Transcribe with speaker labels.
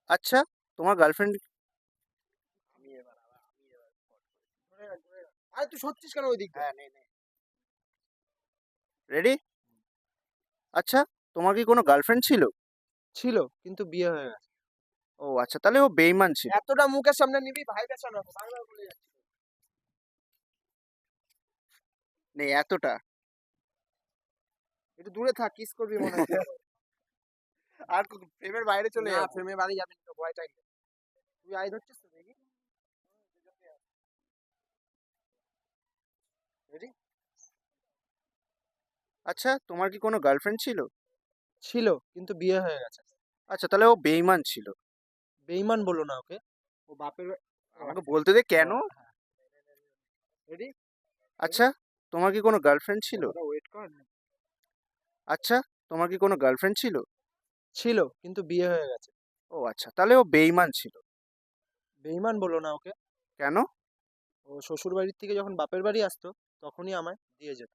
Speaker 1: আচ্ছা, তোমার গার্লফ্রেন্ড
Speaker 2: আমি এবার আবার আমি এবার spot করেছি। ধরে রাখ। আরে তুই সরছিস কেন ওই দিক দিয়ে?
Speaker 1: হ্যাঁ, নে। রেডি? আচ্ছা, তোমার কি কোনো গার্লফ্রেন্ড ছিল?
Speaker 2: ছিল, কিন্তু বিয়ে হয়ে গেছে।
Speaker 1: ও আচ্ছা, তাহলে ও বেইমান ছিল।
Speaker 2: এতটা মুখের সামনে নিবি, ভাইবের সামনে রাখো। বারবার বলে যাচ্ছিস।
Speaker 1: নে এতটা।
Speaker 2: একটু দূরে থাক, কিস করবি মনে হচ্ছে।
Speaker 1: আর ফ্রেমের বাইরে চলে
Speaker 2: না,
Speaker 1: যাবো।
Speaker 2: ফ্রেমে বাড়ি যাবি না, ভয়টাই নেই। তুই আই ধরছিস তো দেখি। রেডি?
Speaker 1: আচ্ছা, তোমার কি কোনো গার্লফ্রেন্ড ছিল?
Speaker 2: ছিল, কিন্তু বিয়ে হয়ে গেছে।
Speaker 1: আচ্ছা, তাহলে ও বেইমান ছিল।
Speaker 2: বেঈমান বলো না ওকে। ও বাপের
Speaker 1: আমাকে বলতে দে কেন?
Speaker 2: রেডি?
Speaker 1: আচ্ছা, তোমার কি কোনো গার্লফ্রেন্ড ছিল?
Speaker 2: কথাটা ওয়েট কর।
Speaker 1: আচ্ছা, তোমার কি কোনো গার্লফ্রেন্ড ছিল?
Speaker 2: ছিল, কিন্তু বিয়ে হয়ে গেছে।
Speaker 1: ও আচ্ছা, তাহলে ও বেইমান ছিল।
Speaker 2: বেঈমান বলো না ওকে।
Speaker 1: কেন?
Speaker 2: ও শ্বশুর বাড়ির থেকে যখন বাপের বাড়ি আসতো, তখনই আমায় দিয়ে যেত।